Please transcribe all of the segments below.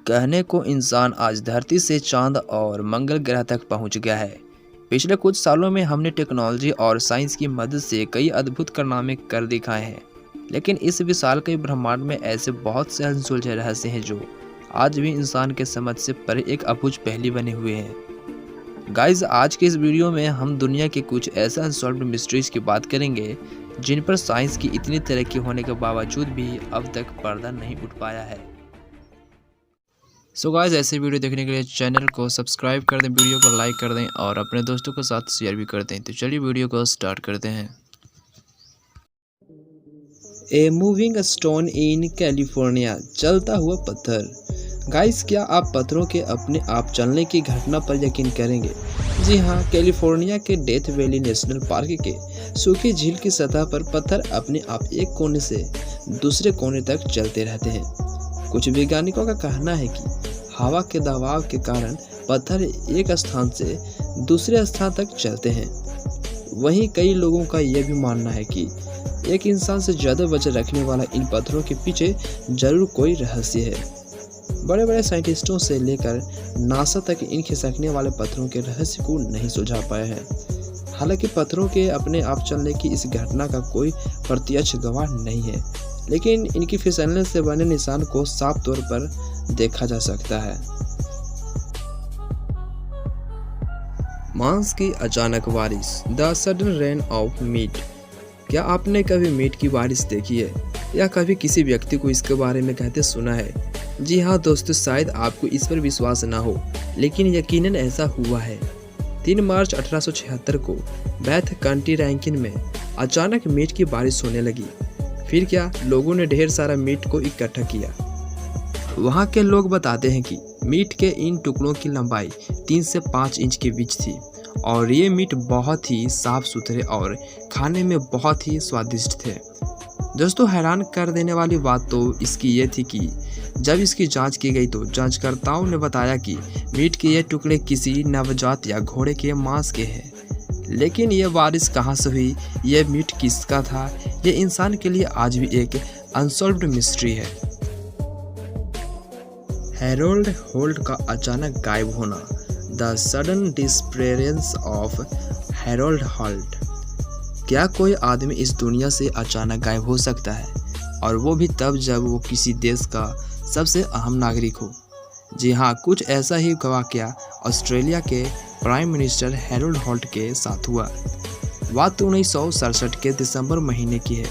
कहने को इंसान आज धरती से चांद और मंगल ग्रह तक पहुंच गया है। पिछले कुछ सालों में हमने टेक्नोलॉजी और साइंस की मदद से कई अद्भुत कारनामे कर दिखाए हैं, लेकिन इस विशालकाय ब्रह्मांड में ऐसे बहुत से अनसुलझे रहस्य हैं जो आज भी इंसान के समझ से परे एक अबूझ पहेली बने हुए हैं। गाइज, आज के इस वीडियो में हम दुनिया के कुछ ऐसे अनसॉल्व्ड मिस्ट्रीज की बात करेंगे जिन पर साइंस की इतनी तरक्की होने के बावजूद भी अब तक पर्दा नहीं उठ पाया है। सो गाइस, ऐसे वीडियो देखने के लिए चैनल को सब्सक्राइब कर दें, वीडियो को लाइक कर दें और अपने दोस्तों के साथ शेयर भी कर दें। तो चलिए वीडियो को स्टार्ट करते हैं। A moving stone in California, चलता हुआ पत्थर। गाइस, क्या आप पत्थरों के अपने आप चलने की घटना पर यकीन करेंगे? जी हाँ, कैलिफोर्निया के डेथ वैली नेशनल पार्क के सूखी झील की सतह पर पत्थर अपने आप एक कोने से दूसरे कोने तक चलते रहते हैं। कुछ वैज्ञानिकों का कहना है कि हवा के दबाव के कारण पत्थर एक स्थान से दूसरे स्थान तक चलते हैं। वहीं कई लोगों का यह भी मानना है कि एक इंसान से ज़्यादा वजन रखने वाला इन पत्थरों के पीछे जरूर कोई रहस्य है। बड़े बड़े साइंटिस्टों से लेकर नासा तक इन खिसकने वाले पत्थरों के रहस्य को नहीं सुलझा पाया है। हालांकि पत्थरों के अपने आप चलने की इस घटना का कोई प्रत्यक्ष गवाह नहीं है, लेकिन इनकी फिसलने से बने निशान को साफ तौर पर देखा जा सकता है। मांस की अचानक बारिश, the sudden rain of meat. क्या आपने कभी मीट की बारिश देखी है या कभी किसी व्यक्ति को इसके बारे में कहते सुना है? जी हाँ दोस्तों, शायद आपको इस पर विश्वास ना हो, लेकिन यकीनन ऐसा हुआ है। 3 मार्च 1876 को बैथ काउंटी रैंकिन में अचानक मीट की बारिश होने लगी। फिर क्या, लोगों ने ढेर सारा मीट को इकट्ठा किया। वहाँ के लोग बताते हैं कि मीट के इन टुकड़ों की लंबाई 3 से 5 इंच के बीच थी और ये मीट बहुत ही साफ सुथरे और खाने में बहुत ही स्वादिष्ट थे। दोस्तों, हैरान कर देने वाली बात तो इसकी ये थी कि जब इसकी जांच की गई तो जांचकर्ताओं ने बताया कि मीट के ये टुकड़े किसी नवजात या घोड़े के मांस के हैं। लेकिन ये बारिश कहाँ से हुई, ये मीट किसका था, ये इंसान के लिए आज भी एक अनसॉल्व्ड मिस्ट्री है। हैरोल्ड होल्ट का अचानक गायब होना, the sudden disappearance of Harold Holt. क्या कोई आदमी इस दुनिया से अचानक गायब हो सकता है, और वो भी तब जब वो किसी देश का सबसे अहम नागरिक हो? जी हाँ, कुछ ऐसा ही वाकया ऑस्ट्रेलिया के प्राइम मिनिस्टर हैरोल्ड होल्ट के साथ हुआ। बात 1967 के दिसंबर महीने की है,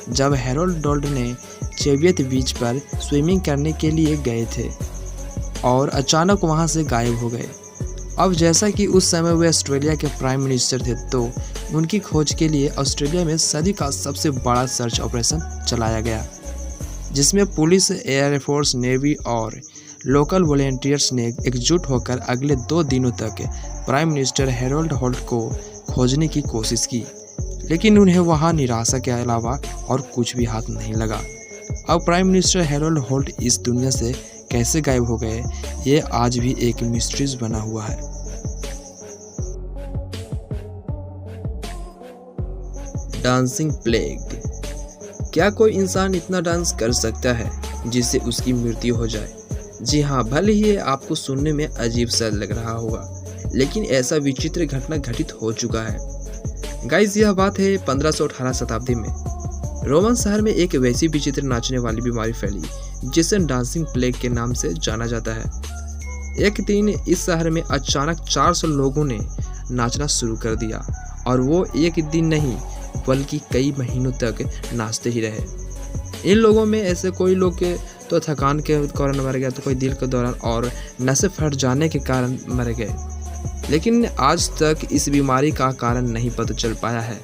जब हैरोल्ड होल्ट ने चेवियत बीच पर स्विमिंग करने के लिए गए थे और अचानक वहां से गायब हो गए। अब जैसा कि उस समय वे ऑस्ट्रेलिया के प्राइम मिनिस्टर थे, तो उनकी खोज के लिए ऑस्ट्रेलिया में सदी का सबसे बड़ा सर्च ऑपरेशन चलाया गया, जिसमें पुलिस, एयरफोर्स, नेवी और लोकल वॉलंटियर्स ने एकजुट होकर अगले 2 दिनों तक प्राइम मिनिस्टर हैरोल्ड होल्ट को खोजने की कोशिश की, लेकिन उन्हें वहां निराशा के अलावा और कुछ भी हाथ नहीं लगा। अब प्राइम मिनिस्टर हैरोल्ड होल्ट इस दुनिया से कैसे गायब हो गए, ये आज भी एक मिस्ट्रीज बना हुआ है। Dancing plague. क्या कोई इंसान इतना डांस कर सकता है जिससे उसकी मृत्यु हो जाए? जी हाँ, भले ही ये आपको सुनने में अजीब सा लग रहा होगा, लेकिन ऐसा विचित्र घटना घटित हो चुका है। गाइस, यह बात है 1518 शताब्दी में रोमन शहर में एक वैसी विचित्र नाचने वाली बीमारी फैली जिसे डांसिंग प्लेग के नाम से जाना जाता है। एक दिन इस शहर में अचानक 400 लोगों ने नाचना शुरू कर दिया, और वो एक दिन नहीं बल्कि कई महीनों तक नाचते ही रहे। इन लोगों में ऐसे कोई लोग के तो थकान के कारण मर गया, तो कोई दिल के दौरान और नसें फट जाने के कारण मर गए, लेकिन आज तक इस बीमारी का कारण नहीं पता चल पाया है।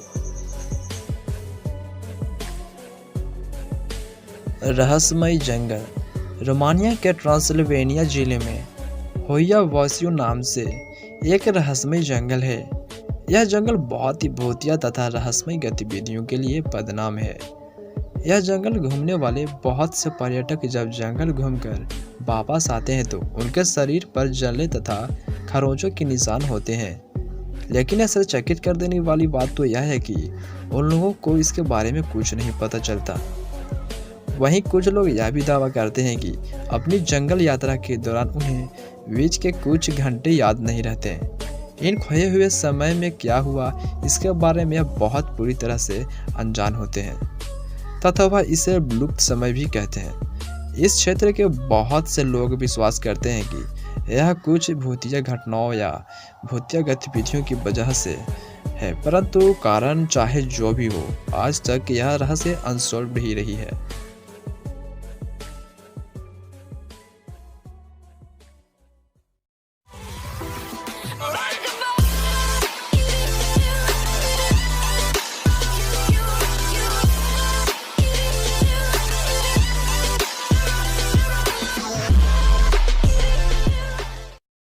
रहस्यमय जंगल। रोमानिया के ट्रांसिल्वेनिया जिले में होया वॉसियो नाम से एक रहस्यमय जंगल है। यह जंगल बहुत ही भूतिया तथा रहस्यमय गतिविधियों के लिए बदनाम है। यह जंगल घूमने वाले बहुत से पर्यटक जब जंगल घूमकर वापस आते हैं तो उनके शरीर पर जले तथा खरोंचों के निशान होते हैं। लेकिन ऐसा चकित कर देने वाली बात तो यह है कि उन लोगों को इसके बारे में कुछ नहीं पता चलता। वहीं कुछ लोग यह भी दावा करते हैं कि अपनी जंगल यात्रा के दौरान उन्हें बीच के कुछ घंटे याद नहीं रहते। इन खोए हुए समय में क्या हुआ, इसके बारे में यह बहुत पूरी तरह से अनजान होते हैं तथा वह इसे लुप्त समय भी कहते हैं। इस क्षेत्र के बहुत से लोग विश्वास करते हैं कि यह कुछ भूतिया घटनाओं या भूतिया गतिविधियों की वजह से है, परंतु कारण चाहे जो भी हो, आज तक यह रहस्य अनसॉल्व्ड ही रही है।